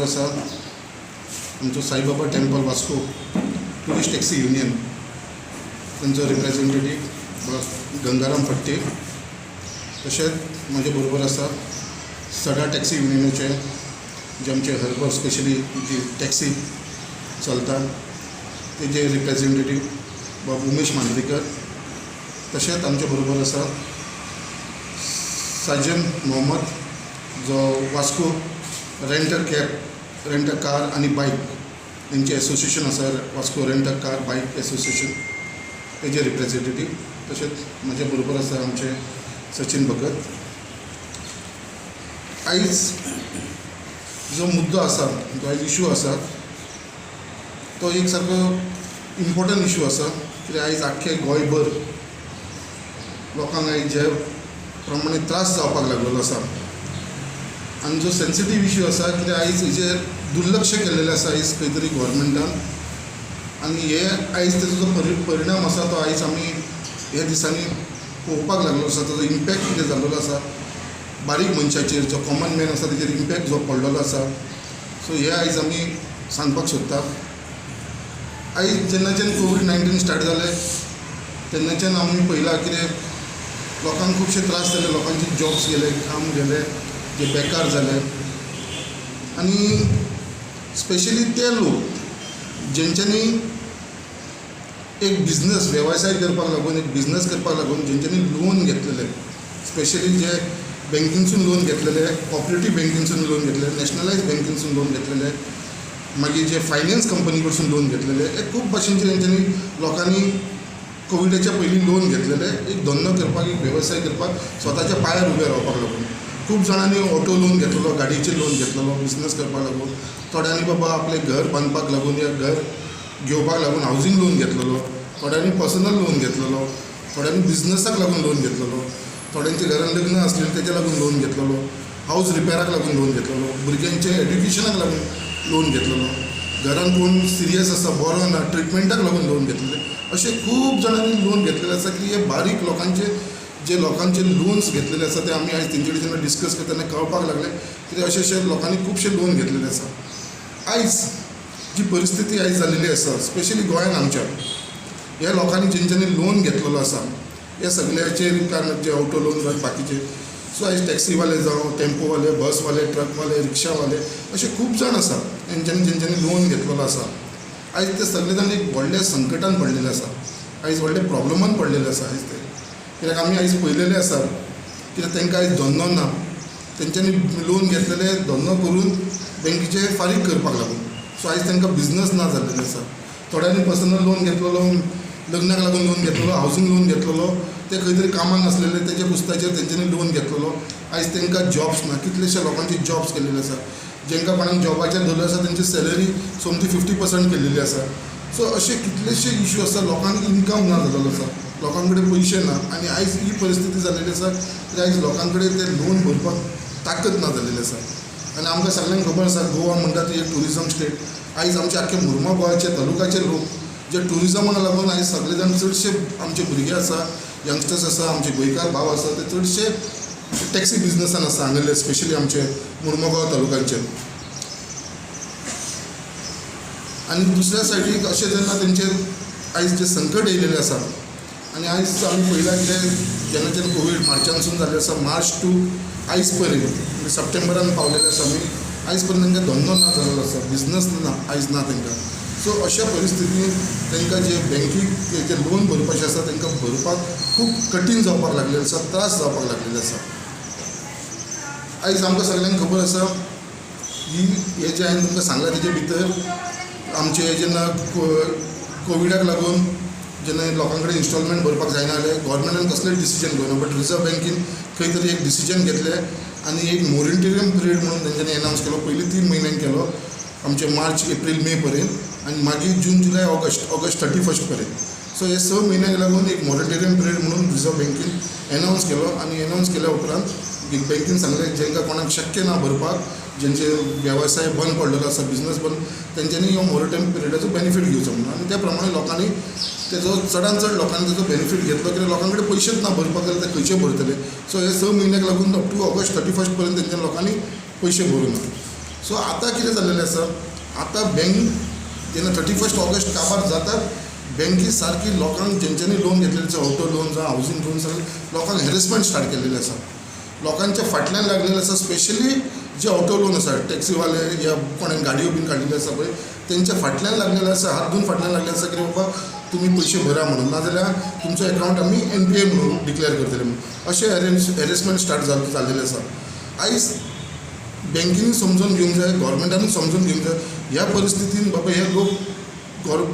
आसा आमचो Saibaba temple Vasco tourist taxi union तांचो रिप्रेझेंटेटीव गंगाराम फडते, तशेंच म्हाजे बरोबर आसा सडा टॅक्सी युनियनाचे जे आमचे हरबर स्पेशली जी टॅक्सी चलता तेजे रिप्रेझेंटेटीव बाब उमेश मांद्रेकर, तशेंच आमचे बरोबर आसा साजन मोहम्मद जो वास्को रेंट अ कार आनी बायक तेंचे एसोसिएशन आसा वास्को रेंट अ कार बायक एसोसिएशन तेजे रिप्रेझेंटेटीव, तशेंच म्हाजे बरोबर आसा आमचे सचिन भगत. आयज जो मुद्दो आसा जो आयज इशू आसा तो एक सारको इम्पॉर्टंट इशू आसा, कित्याक आयज आख्खे गोंयभर लोकांक आयज जे प्रमाणे त्रास जावपाक लागलेलो आसा आनी जो सेन्सिटीव इशू आसा कित्याक आयज हेजेर दुर्लक्ष केल्लेलें आसा आयज खंय तरी गोवोरमेंटान, आनी हे आयज तेजो जो परिणाम आसा तो आयज आमी ह्या दिसांनी पळोवपाक लागलो आसा. ताजो इम्पॅक्ट कितें जाल्लो आसा बारीक मनशाचेर, जो कॉमन मॅन आसा तेजेर इम्पॅक्ट जो पडलेलो आसा. सो हे आयज आमी सांगपाक सोदता. आयज जेन्नाच्यान कोवीड-19 स्टार्ट जालें तेन्नाच्यान आमी पळयलां कितें लोकांक खुबशे त्रास जाले, लोकांचे जॉब्स गेले, काम गेले, जे बेकार जाले, आनी स्पेशली ते लोक जेंच्यांनी एक बिझनस वेवसाय करपाक लागून एक बिझनस करपाक लागून जेंच्यांनी लोन घेतलेले, स्पेशली जे बँकेनसून लोन घेतलेले, कॉपरेटीव बँकेनसून लोन घेतलेले, नॅशनलायज बँकेनसून लोन घेतलेले, मागीर जे फायनान्स कंपनी कडसून लोन घेतलेले, हे खूब भाशेनचे तेंच्यांनी लोकांनी कोविडाच्या पयलीं लोन घेतलेले एक धंदो करपाक, एक वेवसाय करपाक, स्वताच्या पांयार उबे रावपाक लागून. खूब जाणांनी ऑटो लोन घेतलेलो, गाडयेचेर लोन घेतलेलो बिझनस करपाक लागून, थोड्यांनी बाबा आपलें घर बांदपाक लागून या घर घेवपाक लागून हावजींग लोन घेतलेलो, थोड्यांनी पर्सनल लोन घेतलेलो, थोड्यांनी बिझनसाक लागून लोन घेतलेलो, थोड्यांच्या घरान लग्न आसलेलें तेच्या लागून लोन घेतलेलो, हावज रिपेराक लागून लोन घेतलेलो, भुरग्यांचे एड्युकेशनाक लागून लोन घेतलेलो, घरान कोण सिरियस आसा बरो ना ट्रिटमेंटाक लागून लोन घेतलेले, अशे खूब जाणांनी लोन घेतलेले आसा की हे बारीक लोकांचे लोन्स घेतलेले आसा ते आमी आयज तेंचे कडेन जेन्ना डिस्कस करतना कळपाक लागले की अशे लोकांनी खुबशे लोन घेतलेले आसा. आयज जी परिस्थिती आयज जाल्लेली आसा स्पेशली गोंयान आमच्या ह्या लोकांनी जेंच्यांनी लोन घेतलेलो आसा हे सगळ्याचेर कारण जे ऑटो लोन जावं बाकीचे, सो आयज टॅक्सीवाले जावं टेम्पोवाले, बसवाले, ट्रकवाले, रिक्षावाले असे खूब जाण आसा जेंच्यांनी लोन घेतलेलो आसा. आयज ते सगळे जाण एक व्हडल्या संकटान पडलेले आसा, आयज व्हडल्या प्रॉब्लमान पडलेले आसा आयज ते, कित्याक आमी आयज पळयलेले आसा कित्याक तांकां आयज धंदो ना, तेंच्यांनी लोन घेतलेले धंदो करून बँकेचे फारीक करपाक लागून, सो आयज तांकां बिझनस ना जाल्लेले आसा. थोड्यांनी पर्सनल लोन घेतलेलो, लग्नाक लागून लोन घेतलेलो, हावजींग लोन घेतलेलो, ते खंय तरी कामाक नासलेले तेच्या पुस्ताचेर तेंच्यांनी लोन घेतलेलो, आयज तांकां जॉब्स ना, कितलेशे लोकांचे जॉब्स केल्लेले आसा, जेंकां कोणाक जॉबाचेर धरलेले आसा तेंची सॅलरी समथी 50% केल्लेली आसा. सो अशे कितलेशे इश्यू आसा, लोकांक इनकम ना जाल्लो आसा, लोकां कडेन पयशे ना, आनी आयज ही परिस्थिती जाल्लेली आसा की आयज लोकां कडेन ते लोन भरपाक ताकद ना जाल्लेली आसा. आनी आमकां सगळ्यांक खबर आसा गोवा म्हणटा ती एक टुरिजम स्टेट. आयज आमचे आख्खे मुर्मा गोंयचे तालुक्याचे लोक जे टुरिजमाक लागून आयज सगळे जाण चडशे आमचे भुरगे आसा, यंगस्टर्स आसा, आमचे गोंयकार भाव आसा ते चडशे टॅक्सी बिझनसान आसा हांगले स्पेशली आमचे मुर्मुगांव तालुक्यांचे. आनी दुसऱ्या सायडीक अशें जेन्ना तेंचेर आयज जे संकट येयलेलें आसा आनी आयज आमी पळयलां की जेन्ना कोवीड मार्चानसून जाल्लें आसा, मार्च टू आयज पर्यंत म्हणजे सप्टेंबरान पावलेले आसा आमी, आयज पर्यंत तांकां धंदो ना जाल्लो आसा, बिझनस ना आयज ना तांकां. सो अशा परिस्थितीन तांकां जे बँकीक जे लोन भरपाचें आसा तांकां भरपाक खूब कठीण जावपाक लागलेलें आसा, त्रास जावपाक लागलेले आसा. आयज आमकां सगळ्यांक खबर आसा हे जे हांवें तुमकां सांगलां तेजे भितर आमचे जेन्ना कोविडाक लागून जेन्ना लोकां कडेन इन्स्टॉलमेंट भरपाक जायना जालें, गव्हर्मेंटान कसलेंच डिसिजन घेवना, बट रिजर्व बँकेन खंय तरी एक डिसिजन घेतलें आनी एक मोरिटोरियम पिरियड म्हणून तेंच्यांनी अनावन्स केलो. पयलीं 3 म्हयन्यांक केलो, आमचे मार्च, एप्रील, मे पर्यंत, आनी मागीर जून, जुलय, ऑगस्ट 31 पर्यंत. सो हे 6 म्हयन्यांक लागून एक मोरिटोरियम पिरियड म्हणून रिजर्व बँकेन अनावन्स केलो. आनी अनावन्स केल्या उपरांत बँकेन सांगलें जेंकां कोणाक शक्य ना भरपाक, जेंचे वेवसाय बंद पडलेलो आसा, बिझनस बंद, तेंच्यांनी ह्यो मोरिटोरियम पिरियडाचो बेनिफीट घेवचो म्हणून. आनी त्या प्रमाणे लोकांनी तेजो चडांत चड लोकांनी तेजो बेनिफीट घेतलो, कित्याक लोकां कडेन पयशेच ना भरपाक जाल्यार ते खंयचे भरतले. सो हे 6 म्हयन्याक लागून अप टू ऑगस्ट 31 पर्यंत तेंच्या लोकांनी पयशे भरूंक ना. सो आतां कितें जाल्लेलें आसा, आतां बँक जेन्ना 31 ऑगस्ट काबार जातात बँकी सारकी लोकांक जेंच्यांनी लोन घेतलेलें आसा, ऑटो लोन जावं हावजींग लोन जावं, लोकांक हॅरेसमेंट स्टार्ट केल्लेलें आसा. लोकांच्या फाटल्यान लागलेलें आसा. स्पेशली जे ऑटो लोन आसा, टॅक्सीवाले या कोणें गाडयो बीन काडिल्ल्यो आसा पळय तेंच्या फाटल्यान लागलेलें आसा, हात धुवन फाटल्यान लागलेलें आसा की बाबा तुमी पयशे भरा म्हणून, नाजाल्यार तुमचो अकावंट आमी NPA म्हणून डिक्लेअर करतले म्हणून. अशें हॅरेसमेंट स्टार्ट जाल्लेलें आसा. आयज बँकेनी समजून घेवंक जाय, गव्हर्मेंटानूय समजून घेवंक जाय ह्या परिस्थितीन बाबा हे लोक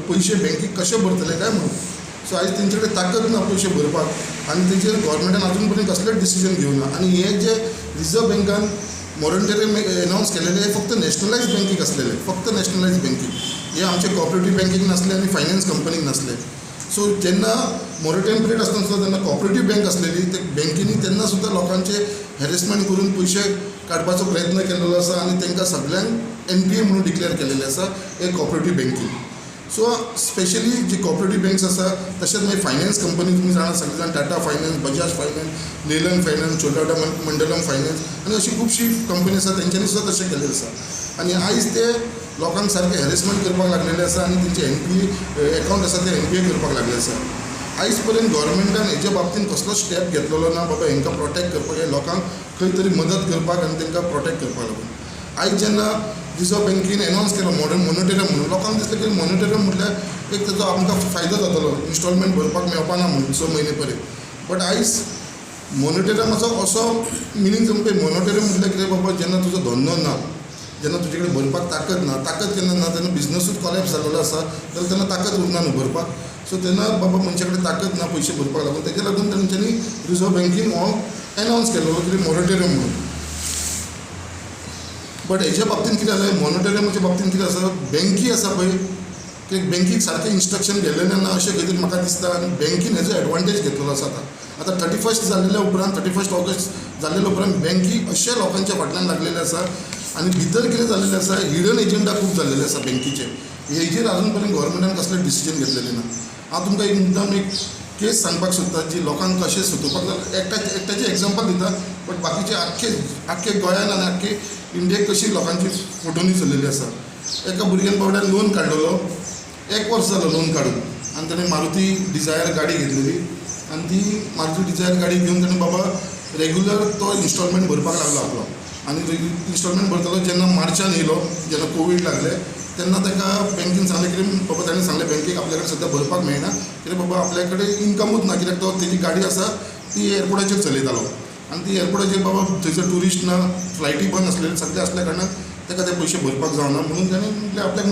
पयशे बँकेक कशे भरतले काय म्हणून. सो आयज तेंचे कडेन ताकद ना पयशे भरपाक आनी तेचेर गव्हर्मेंटान आजून पर्यंत कसलेंच डिसिजन घेवना. आनी हे जे रिजर्व बँकान मॉरंटोरियम एनावन्स केलेले हे फक्त नॅशनलायज बँकेक आसलेले, फक्त नॅशनलायज बँकेक. हे आमचे कॉपरेटीव बँकेक नासले आनी फायनान्स कंपनीक नासले. सो जेन्ना मॉरंटोरियम पिरियड आसतना सुद्दां जेन्ना कॉपरेटीव बँक आसलेली ते बँकेनी तेन्ना सुद्दां लोकांचे हॅरेसमेंट करून पयशे काडपाचो प्रयत्न केल्लो आसा आनी तांकां सगळ्यांक NPA म्हणून डिक्लेअर केलेले आसा हे कॉपरेटीव बँकेन. सो स्पेशली जी कॉपरेटीव बँक्स आसा तशेंच मागीर फायनान्स कंपनी तुमी जाणा सगळे जाण टाटा फायनान्स, बजाज फायनान्स, लेलन फायनान्स, चोलामंडलम फायनान्स आनी अशी खुबशी कंपनी आसा तेंच्यांनी सुद्दां तशें केलेलें आसा. आनी आयज ते लोकांक सारके हॅरेसमेंट करपाक लागलेले आसा आनी तेंचे NPA अकावंट आसा ते NPA करपाक लागले आसा. आयज पर्यंत गव्हर्मेंटान हेच्या बाबतींत कसलोच स्टेप घेतलेलो ना बाबा हांकां प्रोटेक्ट करपाक, हे लोकांक खंय तरी मदत करपाक आनी तांकां प्रोटेक्ट करपाक लागून. आयज जेन्ना रिजर्व बँकेन एनावन्स केलो मॉनिटोरियम म्हणून, लोकांक दिसलें की मॉनिटोरियम म्हटल्यार एक ताजो आमकां फायदो जातलो, इन्स्टॉलमेंट भरपाक मेळपा ना म्हणून 6 म्हयने पर्यंत. बट आयज मॉनिटोरियमाचो असो मिनींग जमपय, मॉनिटोरियम म्हटल्यार कितें बाबा जेन्ना तुजो धंदो ना, जेन्ना तुजे कडेन भरपाक ताकद ना, ताकद केन्ना ना तेन्ना बिजनसूच कॉलेप्स जाल्लो आसा जाल्यार तेन्ना ताकद उरना न्हू भरपाक. सो तेन्ना बाबा मनशा कडेन ताकद ना पयशे भरपाक लागून, तेका लागून तेंच्यांनी रिजर्व बँकेन हो एनावन्स केल्लो कितें मॉनिटोरियम म्हणून. बट हेच्या बाबतींत कितें जालें, मॉनिटोरियमाच्या बाबतींत कितें आसा, बँकी आसा पळय की बँकीक सारकें इन्स्ट्रक्शन गेल्लेलें ना अशें खंय तरी म्हाका दिसता आनी बँकीन हेजो एडवांटेज घेतलेलो आसा. आतां 31 जाल्लेल्या उपरांत 31 ऑगस्ट जाल्लेल्या उपरांत बँकी अशे लोकांच्या फाटल्यान लागलेले आसा आनी भितर कितें जाल्लेलें आसा, हिडन एजंडा खूब जाल्लेले आसा बँकीचे. हेजेर आजून पर्यंत गव्हर्मेंटान कसलें डिसिजन घेतलेलें ना. हांव तुमकां एक मुद्दाम एक केस सांगपाक सोदता जी लोकांक कशें सुटोवपाक जाय. एकट्याचें एग्जाम्पल दिता बट बाकीचे आख्खे गोंयान आनी आख्खे इंडियेक कशी लोकांची फोटोनी चल्लेली आसा. एका भुरग्यान बाबड्यान लोन काडलेलो, 1 वर्स जालो लोन काडून आनी ताणें मारुती डिझायर गाडी घेतलेली आनी ती मारुती डिझायर गाडी घेवन ताणें बाबा रेग्युलर तो इन्स्टॉलमेंट भरपाक लागलो आपलो आनी इन्स्टॉलमेंट भरतालो. जेन्ना मार्चान येयलो, जेन्ना कोवीड लागले तेन्ना ताका बँकेन सांगलें कितें बाबा, ताणें सांगलें बँकेक आपल्या कडेन सद्या भरपाक मेळना कित्याक बाबा आपल्या कडेन इन्कमूच ना, कित्याक तो तेजी गाडी आसा ती एअरपोर्टाचेर चलयतालो आनी ती एअरपोर्टाचेर बाबा थंयसर ट्युरिस्ट ना, फ्लायटी बंद आसलेली सगळें आसल्या कारणान ताका ते पयशे भरपाक जावना म्हणून ताणें म्हटलें आपल्याक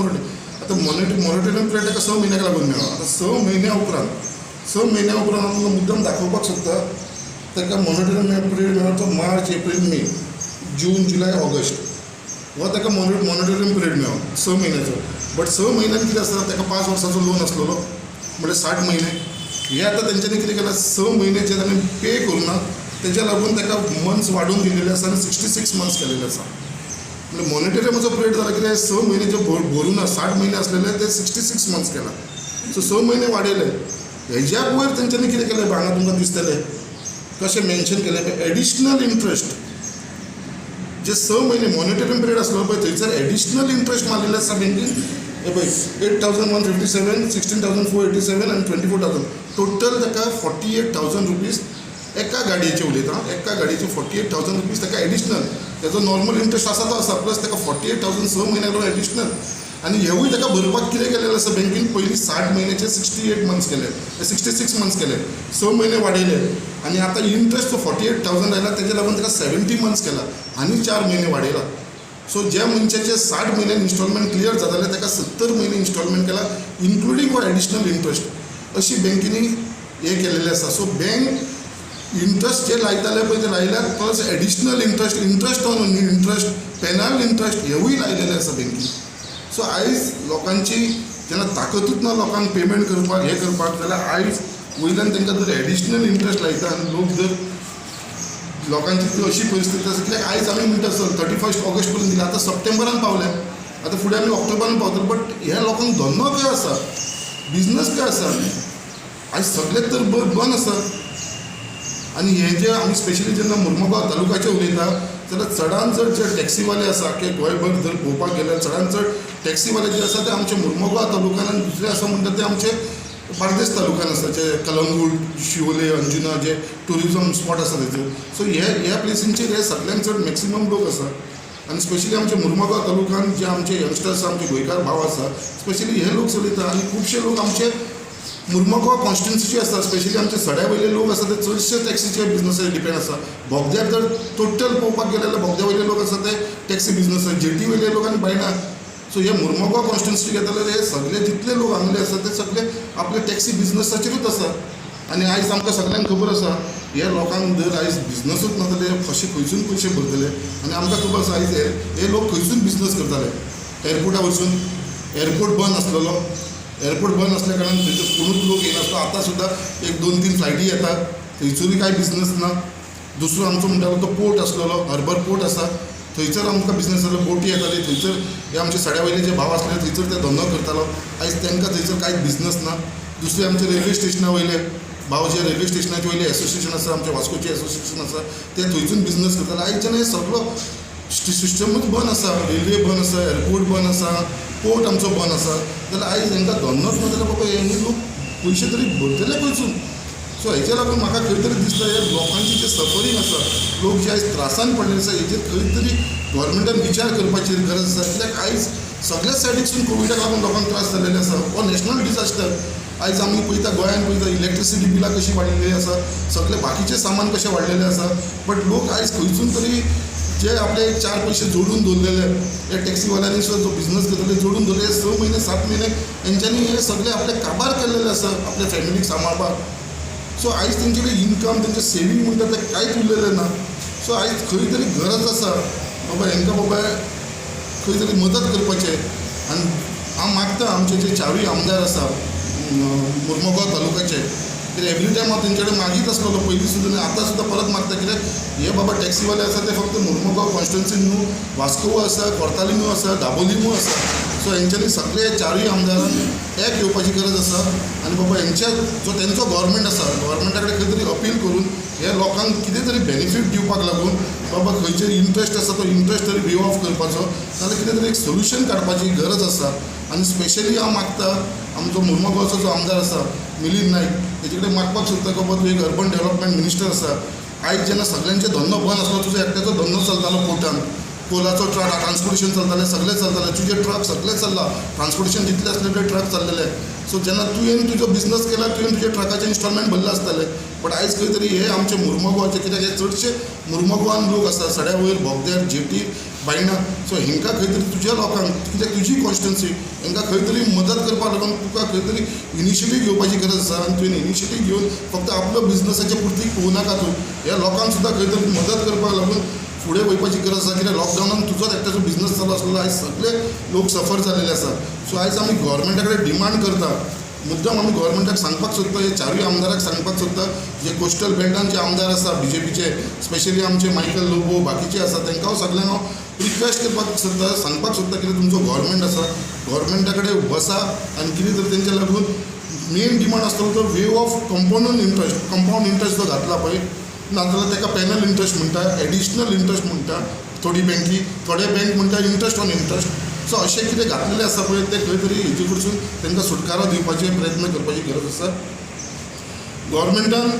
आतां मॉनिटोरियम पिरियड ताका 6 म्हयन्याक लागून मेळ्ळो. आतां 6 म्हयन्या उपरांत हांव तुमकां मुद्दम दाखोवपाक सोदता ताका मॉनिटोरियम पिरियड मेळ्ळो तो मार्च, एप्रील, मे, जून, जुलय, ऑगस्ट हो ताका मॉनिटोरियम पिरियड मेळ्ळो 6 म्हयन्याचो. बट 6 म्हयन्यान कितें आसा, ताका 5 वर्साचो लोन आसलेलो म्हणजे 60 म्हयने. हे आतां तेंच्यांनी कितें केलां, 6 म्हयन्याचे ताणें पे करुना, तेच्या लागून ताका मंथ्स वाडून दिलेले आसा आनी 66 मंथ्स केलेले आसा. म्हणजे मॉनिटोरियमाचो पिरियड जाला कितें 6 म्हयने जे भरुना, 60 म्हयने आसलेले ते 66 मंथ्स केला. सो 6 म्हयने वाडयले. हेज्या वयर तेंच्यांनी कितें केलें हांगा तुमकां दिसतलें कशें मेन्शन केलें, एडिशनल इंट्रस्ट जे 6 म्हयने मॉनिटोरियम पिरियड आसलो पळय थंयसर एडिशनल इंट्रस्ट मारलेले आसा बँकेन. हे पळय 8,157, 16,487 आनी 24,000 टोटल ताका 48,000 रुपीज एका गाडयेचे उलयता, एका गाडयेचे 48,000 रुपीज ताका एडिशनल. तेजो नॉर्मल इंट्रस्ट आसा तो आसा प्लस ताका 48,000 6 म्हयन्याक लागून एडिशनल. आनी हेवूय ताका भरपाक कितें केलेलें आसा बँकेन, पयलीं 60 म्हयन्याचे 68 मंथ्स केले, 66 मंथ्स केले, 6 म्हयने वाडयले आनी आतां इंट्रस्ट तो 48,000 आयला तेजे लागून ताका 70 मंथ्स केला आनी 4 म्हयने वाडयला. सो ज्या मनशाचे 60 म्हयने इन्स्टॉलमेंट क्लियर जाताले ताका 70 म्हयने इन्स्टॉलमेंट केला इन्क्लुडींग हो एडिशनल इंट्रस्ट. अशी बँकेनी हे केलेलें आसा. सो बँक इंट्रस्ट जे लायताले पळय ते लायल्यात plus additional interest on interest, penal interest हेवूय लायलेले आसा बँकेन. सो आयज लोकांची जेन्ना ताकदूच ना लोकांक पेमेंट करपाक हे करपाक जाल्यार आयज वयल्यान तांकां जर एडिशनल इंट्रस्ट लायता आनी लोक जर लोकांची ती अशी परिस्थिती आसा कित्याक आयज आमी म्हणटा सर 31 ऑगस्ट पर्यंत दिला, आतां सप्टेंबरान पावले, आतां फुडें आमी ऑक्टोबरान पावतले. बट ह्या लोकांक धंदो खंय आसा, बिजनस खंय आसा, आयज सगळेच तर बंद आसा. आनी हे जे आमी स्पेशली जेन्ना मुर्मुगांव तालुक्याचे उलयता जाल्यार चडान चड जे टॅक्सीवाले आसा की गोंयभर जर पळोवपाक गेल्यार चडान चड टॅक्सीवाले जे आसा ते आमचे मुर्मुगांव तालुक्यान आनी दुसरे आसा म्हणटा ते आमचे बार्देस तालुक्यान आसा जे कलंगूट शिवोले अंजुना जे टुरिजम स्पॉट आसा थंयसर. सो ह्या प्लेसींचेर हे सगळ्यांत चड मॅक्सिमम लोक आसा आनी स्पेशली आमचे मुर्मुगांव तालुक्यान जे आमचे यंगस्टर्स आमचे गोंयकार भाव आसा स्पेशली हे लोक चलयता आनी खुबशे लोक आमचे मुर्मुगांव कॉन्स्टिट्युन्सीचे आसा स्पेशली आमचे सड्या वयले लोक आसा ते चडशे टॅक्सीचे बिजनसाचेर डिपेंड आसा. बोगद्यार जर टोटल पळोवपाक गेले जाल्यार बोगद्या वयले लोक आसा ते टॅक्सी बिजनस जेटी वयले लोक आनी बायना. सो हे मुर्मुगांव कॉन्स्टिट्युन्सी घेता जाल्यार हे सगळे जितले लोक हांगले आसा ते सगळे आपले टॅक्सी बिजनसाचेरूच आसा. आनी आयज आमकां सगळ्यांक खबर आसा हे लोकांक जर आयज बिजनसूच ना जाल्यार कशे खंयसून पयशे भरतले. आनी आमकां खबर आसा आयज हे लोक खंयसून बिजनस करताले. एअरपोर्टा वचून एअरपोर्ट बंद आसलेलो. एअरपोर्ट बंद असल्या कारणान थंयसर कोणूच लोक येनासलो. आतां सुद्दां 1-2-3 फ्लायटी येतात थंयसरूय कांय बिजनस ना. दुसरो आमचो म्हणटालो तो पोर्ट आसलेलो हार्बर पोर्ट आसा थंयसर आमकां बिजनस जालो. बोटी येताली थंयसर हे आमचे सड्या वयले जे भाव आसले थंयसर ते धंदो करतालो. आयज तांकां थंयसर कांयच बिजनस ना. दुसरे आमचे रेल्वे स्टेशना वयले भाव जे रेल्वे स्टेशनाचे वयले एसोसिएशन आसा आमचे वास्कोचे एसोसिएशन आसा ते थंयसून बिजनस करताले. आयच्यान हे सगळो सिस्टमूच बंद आसा. रेल्वे बंद आसा, एअरपोर्ट बंद आसा, पोर्ट आमचो बंद आसा. जाल्यार आयज हांकां धंदोच ना जाल्यार बाबा हे लोक पयशे तरी भरतले खंयसून. सो हेच्या लागून म्हाका खंय तरी दिसता हे लोकांची जे सफरींग आसा लोक जे आयज त्रासान पडलेले आसा हेचेर खंय तरी गव्हर्मेंटान विचार करपाची गरज आसा. कित्याक आयज सगळ्या सायडीकसून कोविडाक लागून लोकांक त्रास जाल्लेले आसा. हो नॅशनल डिजास्टर. आयज आमी पळयता गोंयांत पळयता इलेक्ट्रिसिटी बिलां कशी वाडिल्ली आसा, सगळे बाकीचे सामान कशें वाडलेले आसा. बट लोक आयज खंयसून तरी जे आपले 4 पयशे जोडून दवरलेले हे टॅक्सीवाल्यांनी सुद्दां जो बिजनस करतले जोडून दवरले 6 महिने 7 महिने हेंच्यांनी हे सगळे आपले काबार केल्लेले आसा आपल्या फॅमिलीक सांबाळपाक. सो आयज तेंचे कडेन इनकम तेंचे सेवींग म्हणटा ते कांयच उरलेलें ना. सो आयज खंय तरी गरज आसा बाबा हेंकां बाबा खंय तरी मदत करपाचें. आनी हांव मागता आमचे जे 4 आमदार आसा मुर्मुगांव तालुक्याचे कित्याक एवरी टायम हांव तेंचे कडेन मागीत आसलेलो पयलीं सुद्दां आतां सुद्दां परत मागता कित्याक हे बाबा टॅक्सीवाले आसा ते फक्त मुर्मुगांव कॉन्स्टिट्युन्सीन न्हू वास्को आसा, कोर्तालिनू आसा, दाबोलीमू आसा. सो हेंच्यांनी सगळे 4 आमदारांक एक येवपाची गरज आसा आनी बाबा हेंच्या जो तेंचो गव्हर्मेंट आसा गव्हर्मेंटा कडेन खंय तरी अपील करून हे लोकांक कितें तरी बेनिफीट दिवपाक लागून बाबा खंयचेर इंट्रस्ट आसा तो इंट्रस्ट तरी वे ऑफ करपाचो नाजाल्यार कितें तरी एक सोल्युशन काडपाची गरज आसा. आनी स्पेशली हांव मागता आमचो मुर्मुगांवचो जो आमदार आसा मिलिंद नायक तेजे कडेन मागपाक सोदता की बाबा तूं एक अर्बन डेव्हलपमेंट मिनिस्टर आसा. आयज जेन्ना सगळ्यांचे धंदो बंद आसलो तुजो एकट्याचो धंदो चलतालो पोर्टान कोलाचो ट्रान्सपोर्टेशन चलतालें सगळें चलतालें तुजे ट्रक सगळें चल्लां ट्रान्सपोर्टेशन जितले आसले ते ट्रक चल्लेले. सो जेन्ना तुवें तुजो बिजनस केला तुवें तुजे ट्रकाचे इन्स्टॉलमेंट भरले आसताले. बट आयज खंय तरी हे आमचे मुर्मुगांवचे कित्याक हे चडशे मुर्मुगांवान लोक आसा सड्या वयर बोगद्यार जेटी बायना. सो हेंकां खंय तरी तुज्या लोकांक कित्याक तुजी कॉन्स्टिट्युन्सी हेंकां खंय तरी मदत करपाक लागून तुका खंय तरी इनिशिएटीव घेवपाची गरज आसा. आनी तुवें इनिशिएटीव घेवन फक्त आपलो बिजनसाचे पुरती पळोवं नाका तूं ह्या लोकांक सुद्दां खंय तरी मदत करपाक लागून फुडें वयपाची गरज आसा. कित्याक लॉकडावनान तुजोच एकट्याचो बिजनस चालू आसलो आयज सगळे लोक सफर जाल्लेले आसा. सो आयज आमी गव्हर्मेंटा कडेन डिमांड करता मुद्दम आमी गव्हर्मेंटाक सांगपाक सोदता हे 4 आमदाराक सांगपाक सोदता जे कोस्टल बेल्टान जे आमदार आसा बीजेपीचे स्पेशली आमचे मायकल लोबो बाकीचे आसा तांकां हांव सगळ्यांक हांव रिक्वेस्ट करपाक सोदता सांगपाक सोदता कितें तुमचो गव्हर्मेंट आसा गव्हर्मेंटा कडेन बसा आनी कितें तरी तेंच्या लागून मेन डिमांड आसतलो तो वे ऑफ कंपाउंड इंट्रस्ट जो घातला पळय नाजाल्यार ताका पॅनल इंट्रस्ट म्हणटा एडिशनल इंट्रस्ट म्हणटा थोडी बँकी थोडे बँक म्हणटा इंट्रस्ट ऑन इंट्रस्ट. सो अशें कितें घातलेलें आसा पळय ते खंय तरी हेजे कडसून तांकां सुटकारो दिवपाचे प्रयत्न करपाची गरज आसा. गव्हर्मेंटान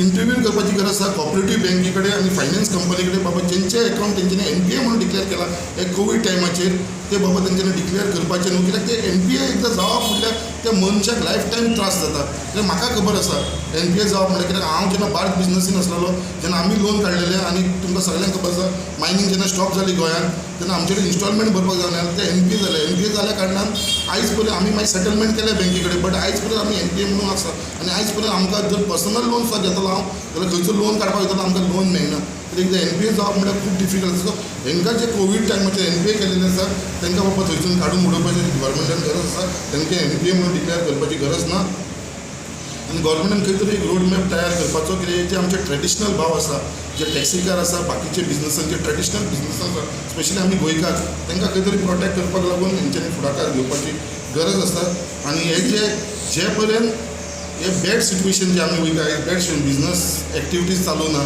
इंटरव्यू करपाची गरज आसा कॉपरेटीव बँके कडेन आनी फायनान्स कंपनी कडेन बाबा जेंचे अकाउंट तेंच्यांनी NPA म्हणून डिक्लेअर केला हे कोवीड टायमाचेर ते बाबा तेंच्यांनी डिक्लेअर करपाचें न्हू कित्याक ते NPA एकदां जावप म्हणल्यार त्या मनशाक लायफ टायम त्रास जाता. ते म्हाका खबर आसा NPA जावप म्हणल्यार कित्याक हांव जेन्ना बार्क बिजनसीन आसलेलो जेन्ना आमी लोन काडलेले आनी तुमकां सगळ्यांक खबर आसा मायनींग जेन्ना स्टॉप जाली गोंयांत तेन्ना आमचे कडेन इन्स्टॉलमेंट भरपाक जावना ते NPA जाले. NPA जाल्या कारणान आयज पर्यंत आमी मागीर सेटलमेंट केले बँके कडेन बट आयज पर्यंत आमी NPA म्हणून आसा आनी आयज पर्यंत आमकां जर पर्सनल लोन सुद्दां घेतलो हांव जाल्यार खंयचो लोन काडपाक वयतलो आमकां लोन मेळना. एकदां NPA जावप म्हणल्यार खूब डिफिकल्ट आसा. हेंकां जे कोवीड टायमाचेर NPA केलेले आसा तांकां बाबा थंयसून काडून उडोवपाची गव्हर्मेंटान गरज आसा. तांकां NPA म्हणून डिक्लेअर करपाची गरज ना आनी गव्हर्मेंटान खंय तरी एक रोड मॅप तयार करपाचो कित्याक जे आमचे ट्रेडिशनल भाव आसा जे टॅक्सीकार आसा बाकीचे बिजनसांचे ट्रेडिशनल बिजनस आसा स्पेशली आमी गोंयकार तांकां खंय तरी प्रोटेक्ट करपाक लागून हेंच्यांनी फुडाकार घेवपाची गरज आसा. आनी हे जे पर्यंत हे बॅड सिट्युएशन जे आमी वयता बॅड बिजनस एक्टिविटीज चालू ना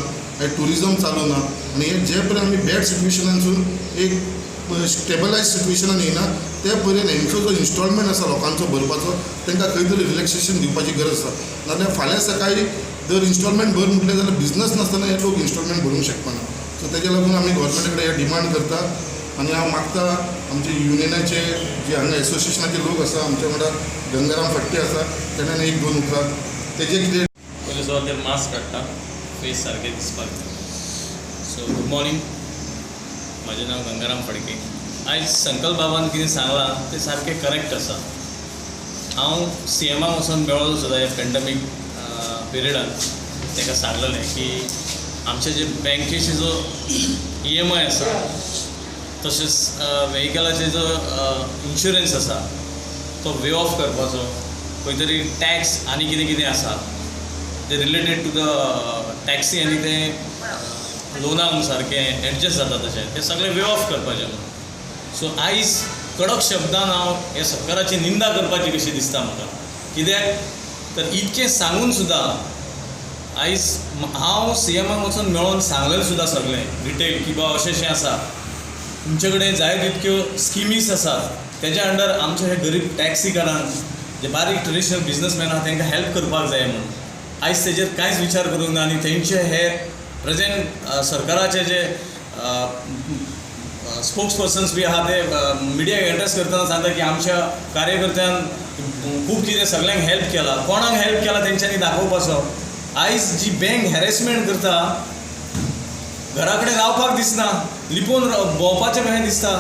टुरिजम चालू ना आनी हे जे पर्यंत आमी बॅड सिट्युएशनांसून एक स्टेबलायज सिट्युएशनान येयना ते पर्यंत हेंचो जो इन्स्टॉलमेंट आसा लोकांचो भरपाचो तांकां खंय तरी रिलॅक्सेशन दिवपाची गरज आसा. नाजाल्यार फाल्यां सकाळी जर इन्स्टॉलमेंट भर म्हटलें जाल्यार बिझनस नासतना हे लोक इन्स्टॉलमेंट भरूंक शकपाना. सो तेज्या लागून आमी गव्हर्मेंटा कडेन हे डिमांड करता आनी हांव मागता आमचे युनियनाचे जे हांगा एसोसिएशनाचे लोक आसा आमच्या वांगडा गंगाराम फडटे आसा तेणेन एक दोन उतरां तेजे कितें पयलीं सुवातेर मास्क काडटा फेस सारकें दिसपाक. सो गूड मॉर्निंग, म्हजें नांव गंगाराम फडके. आयज संकल्प बाबान कितें सांगलां तें सारकें करेक्ट आसा. हांव CMाक वचून मेळ्ळो सुद्दां हे पॅन्डेमीक पिरियडान ताका सांगलेलें की आमचे जे बँकेचे जो EMI आसा तशेंच व्हेहिकलाचे जो इन्शुरन्स आसा तो वे ऑफ करपाचो. खंय तरी टॅक्स आनी कितें कितें आसा ते रिलेटेड टू द टॅक्सी आनी ते लोनाक सारकें एडजस्ट जाता तशें ते सगळें वे ऑफ करपाचें म्हणून. सो आयज कडक शब्दान हांव हे सरकाराची निंदा करपाची कशी दिसता म्हाका. कित्याक तर इतकें सांगून सुद्दां आयज हांव CMाक वचून मेळोन सांगलेलें सुद्दां सगळें डिटेल की बाबा अशें आसा, तुमचे कडेन जाय तितक्यो स्किमीज आसात तेज्या अंडर आमचे हे गरीब टॅक्सीकारांक जे बारीक ट्रेडिशनल बिजनसमॅन आहा तांकां हेल्प करपाक जाय म्हणून. आयज तेजेर कांयच विचार करूंक ना आनी तेंचे हे प्रेजेंट सरकाराचे जे स्पोक्स पर्सन्स बी आहा ते मिडियाक एड्रेस करतना सांगता की आमच्या कार्यकर्त्यान खूब कितें सगळ्यांक हेल्प केला. कोणाक हेल्प केला तेंच्यांनी दाखोवपाचो. आयज जी बँक हॅरेसमेंट करता घरा कडेन रावपाक दिसना, लिपोवन भोंवपाचें कशें दिसता.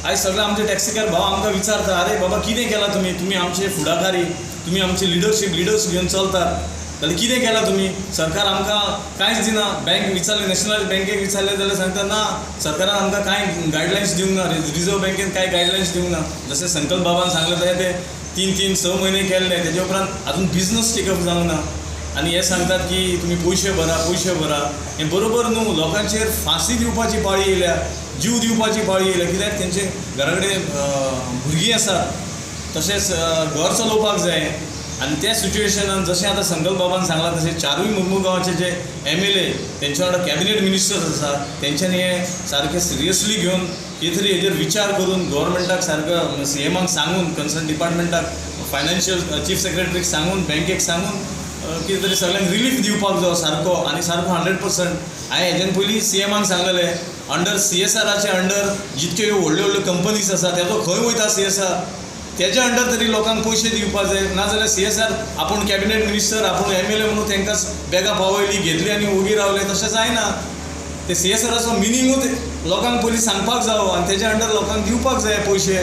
आयज सगळे आमचे टॅक्सीकार भाव आमकां विचारता अरे बाबा कितें केलां तुमी आमचे फुडाकारी, तुमी आमचे लिडर्स घेवन चलतात जाल्यार कितें केलां तुमी. सरकार आमकां कांयच दिना. बँक विचारलें, नॅशनल बँकेक विचारलें जाल्यार सांगता ना सरकारान आमकां कांय गायडलायन्स दिवंक ना, रिजर्व बँकेन कांय गायडलायन्स दिवंक ना. जशें संकल्प बाबान सांगलें तशें ते 3-6 म्हयने केल्ले तेजे उपरांत आजून बिजनस टेकअप जावंक ना. आनी हे सांगतात की तुमी पयशे भरा. हें बरोबर न्हू. लोकांचेर फांसी दिवपाची पाळी येयल्या, जीव दिवपाची पाळी येयल्या. कित्याक तेंचे घरा कडेन भुरगीं आसात, तशेंच घर चलोवपाक जाय. आनी त्या सिच्युएशनान जशें आतां संकल्प बाबान सांगलां तशें 4य मुर्मुगांवाचे जे MLA तेंच्या वांगडा कॅबिनेट मिनिस्टर्स आसात तेंच्यांनी हे सारकें सिरियसली घेवन कितें तरी हेजेर विचार करून गव्हर्मेंटाक सारको CMाक सांगून, कन्सर्न डिपार्टमेंटाक, फायनान्शियल चीफ सेक्रेटरीक सांगून, बँकेक सांगून कितें तरी सगळ्यांक रिलीफ दिवपाक जाय सारको आनी सारको 100%. हांवें हेज्यान पयलीं CMाक सांगलेलें अंडर CSRचे अंडर जितक्यो ह्यो व्हडल्यो व्हडल्यो कंपनीज आसा तेजो खंय वयता CSR तेज्या अंडर तरी लोकांक पयशे दिवपाक जाय. नाजाल्यार CSR आपूण कॅबिनेट मिनिस्टर, आपूण MLA म्हणून तांकां बॅगा पावयली, घेतली आनी ओगी रावले, तशें जायना. ते CSRचो मिनिंगूच लोकांक पयलीं सांगपाक जावो आनी तेज्या अंडर लोकांक दिवपाक जाय पयशे.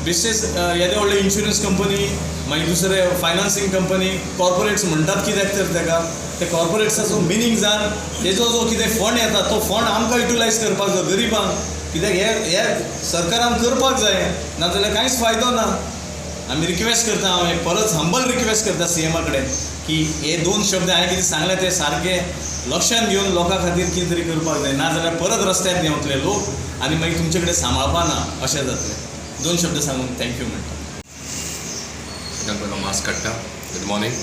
बेश्टेच येदे व्हडले इन्शुरन्स कंपनी, मागीर दुसरे फायनान्सिंग कंपनी, कॉर्पोरेट्स म्हणटात कित्याक तर ताका ते कॉर्पोरेट्साचो मिनींग जावन तेजो जो कितें फंड येता तो फंड आमकां युटिलायज करपाक जाय गरिबांक. कित्याक हे सरकारान करपाक जाय, नाजाल्यार कांयच फायदो ना. आमी रिक्वेस्ट करता, हांव एक परत हंबल रिक्वेस्ट करता CMा कडेन की हे 2 शब्द हांवें कितें सांगले ते सारके लक्षांत घेवन लोकां खातीर कितें तरी करपाक जाय. नाजाल्यार परत रस्त्यार देंवतले लोक आनी मागीर तुमचे कडेन सांबाळपाना अशें जातलें. 2 शब्द सांगून थँक्यू म्हणटा. सगळ्यांक मास्क काडटा. गूड मॉर्निंग,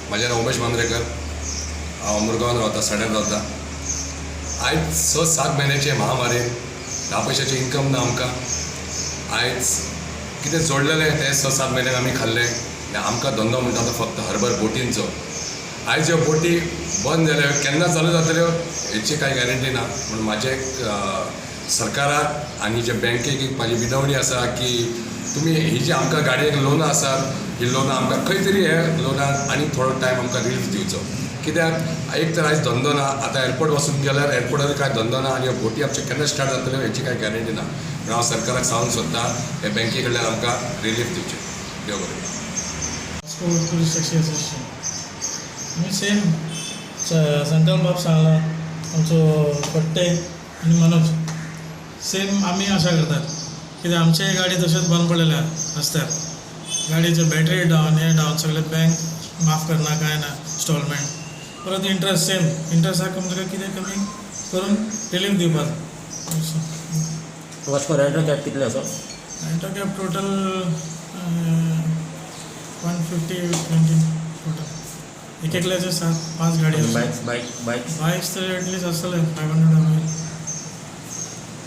म्हजें नांव उमेश मांद्रेकर. हांव मुरगांवान रावता, सड्यान रावता. आयज 6-7 म्हयन्याचे महामारीन 10 पयशाचें इन्कम ना आमकां. आयज कितें जोडलेलें तें 6-7 म्हयन्याक आमी खाल्लें. आमकां धंदो म्हणटा तो फक्त हरभर बोटींचो. आयज ह्यो बोटी बंद जाल्यो, केन्ना चालू जातल्यो हेची कांय गॅरंटी ना. म्हणून म्हाजें सरकाराक आनी जे बँकेक एक म्हाजी विनवणी आसा की तुमी ही जी आमकां गाडयेक लोनां आसात ही लोनां आमकां खंय तरी हे लोनान आनी थोडो टायम आमकां रिलीफ दिवचो. कित्याक एक तर आयज धंदो ना. आतां एअरपोर्ट वचून गेल्यार एअरपोर्टार कांय धंदो ना आनी ह्यो बोटी आमचे केन्ना स्टार्ट जातल्यो हेची कांय गॅरंटी ना. म्हणून हांव सरकाराक सांगूंक सोदतां हे बँके कडल्यान आमकां रिलीफ दिवचें. देव बरें. पुलीस टॅक्सी एसोसिएशन आमी सेम संकल्प बाब सांगला आमचो फडटे आनी मनोज सेम आमी आशा करतात. कित्याक आमचे गाडी तशेंच बंद पडलेल्या रस्त्यार, गाडयेच्यो बॅटरी डावन, हे डावन, सगळे बँक माफ करना कांय ना. इन्स्टॉलमेंट परत इंट्रस्ट सेम इंट्रस्टाक तुमकां कितें कमी करून रिलीफ दिवपाक. वास्को रेंटल कॅब कितले आसा? Rental cab total 150-20 total. एक एकल्याचे 7-5 गाडी बाईक्स बाईक्स तर ॲटलीस्ट असले 500 ml